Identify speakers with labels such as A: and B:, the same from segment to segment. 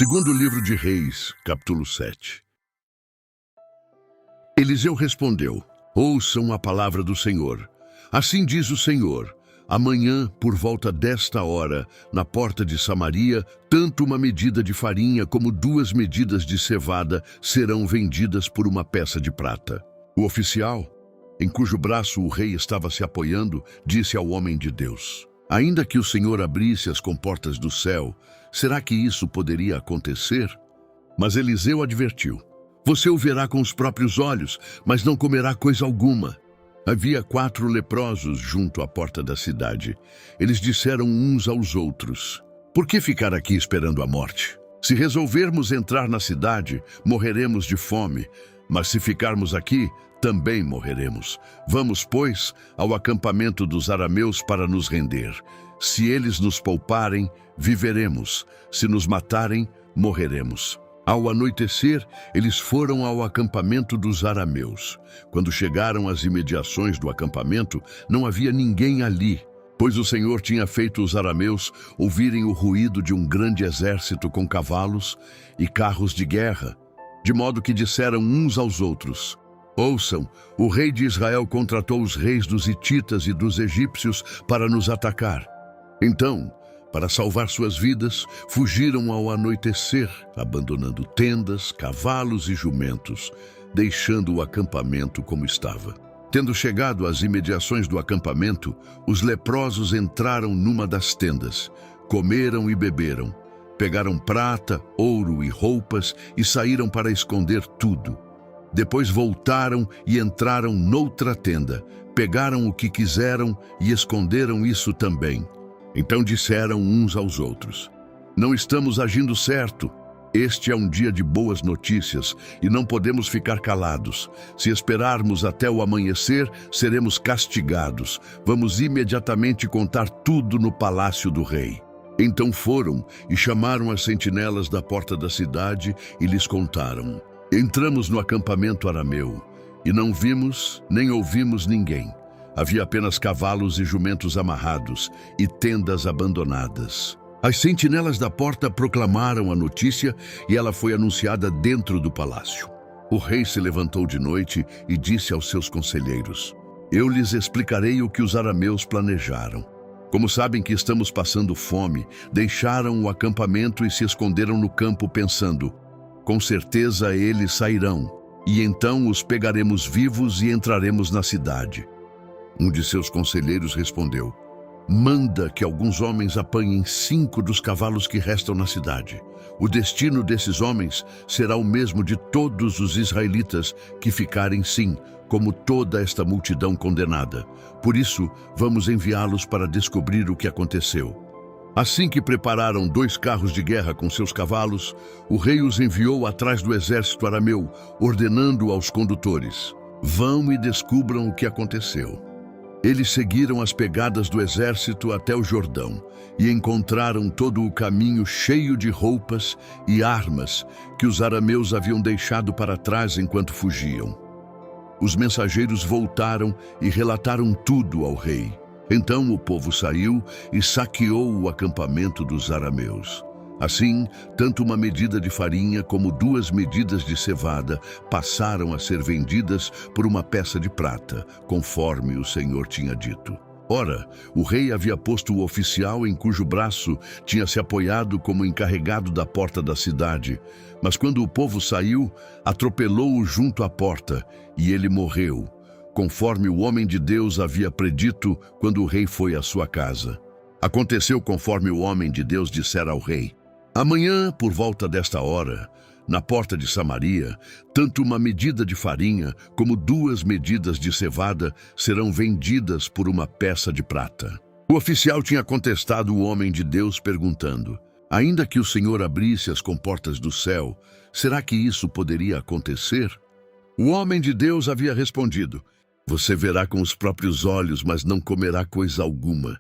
A: Segundo livro de Reis, capítulo 7. Eliseu respondeu: ouçam a palavra do Senhor. Assim diz o Senhor: amanhã, por volta desta hora, na porta de Samaria, tanto uma medida de farinha como 2 medidas de cevada serão vendidas por uma peça de prata. O oficial, em cujo braço o rei estava se apoiando, disse ao homem de Deus: ainda que o Senhor abrisse as comportas do céu, será que isso poderia acontecer? Mas Eliseu advertiu: você o verá com os próprios olhos, mas não comerá coisa alguma. Havia 4 leprosos junto à porta da cidade. Eles disseram uns aos outros: por que ficar aqui esperando a morte? Se resolvermos entrar na cidade, morreremos de fome, mas se ficarmos aqui, também morreremos. Vamos, pois, ao acampamento dos arameus para nos render. Se eles nos pouparem, viveremos. Se nos matarem, morreremos. Ao anoitecer, eles foram ao acampamento dos arameus. Quando chegaram às imediações do acampamento, não havia ninguém ali, pois o Senhor tinha feito os arameus ouvirem o ruído de um grande exército com cavalos e carros de guerra, de modo que disseram uns aos outros: ouçam, o rei de Israel contratou os reis dos hititas e dos egípcios para nos atacar. Então, para salvar suas vidas, fugiram ao anoitecer, abandonando tendas, cavalos e jumentos, deixando o acampamento como estava. Tendo chegado às imediações do acampamento, os leprosos entraram numa das tendas, comeram e beberam, pegaram prata, ouro e roupas e saíram para esconder tudo. Depois voltaram e entraram noutra tenda, pegaram o que quiseram e esconderam isso também. Então disseram uns aos outros: não estamos agindo certo. Este é um dia de boas notícias e não podemos ficar calados. Se esperarmos até o amanhecer, seremos castigados. Vamos imediatamente contar tudo no palácio do rei. Então foram e chamaram as sentinelas da porta da cidade e lhes contaram: entramos no acampamento arameu e não vimos nem ouvimos ninguém. Havia apenas cavalos e jumentos amarrados e tendas abandonadas. As sentinelas da porta proclamaram a notícia e ela foi anunciada dentro do palácio. O rei se levantou de noite e disse aos seus conselheiros: eu lhes explicarei o que os arameus planejaram. Como sabem que estamos passando fome, deixaram o acampamento e se esconderam no campo pensando: com certeza eles sairão, e então os pegaremos vivos e entraremos na cidade. Um de seus conselheiros respondeu: manda que alguns homens apanhem 5 dos cavalos que restam na cidade. O destino desses homens será o mesmo de todos os israelitas que ficarem, sim, como toda esta multidão condenada. Por isso, vamos enviá-los para descobrir o que aconteceu. Assim que prepararam 2 carros de guerra com seus cavalos, o rei os enviou atrás do exército arameu, ordenando aos condutores: vão e descubram o que aconteceu. Eles seguiram as pegadas do exército até o Jordão e encontraram todo o caminho cheio de roupas e armas que os arameus haviam deixado para trás enquanto fugiam. Os mensageiros voltaram e relataram tudo ao rei. Então o povo saiu e saqueou o acampamento dos arameus. Assim, tanto uma medida de farinha como 2 medidas de cevada passaram a ser vendidas por uma peça de prata, conforme o Senhor tinha dito. Ora, o rei havia posto o oficial em cujo braço tinha se apoiado como encarregado da porta da cidade, mas quando o povo saiu, atropelou-o junto à porta, e ele morreu, conforme o homem de Deus havia predito quando o rei foi à sua casa. Aconteceu conforme o homem de Deus dissera ao rei: amanhã, por volta desta hora, na porta de Samaria, tanto uma medida de farinha como 2 medidas de cevada serão vendidas por uma peça de prata. O oficial tinha contestado o homem de Deus perguntando: ainda que o Senhor abrisse as comportas do céu, será que isso poderia acontecer? O homem de Deus havia respondido: você verá com os próprios olhos, mas não comerá coisa alguma.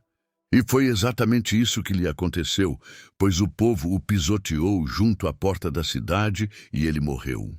A: E foi exatamente isso que lhe aconteceu, pois o povo o pisoteou junto à porta da cidade e ele morreu.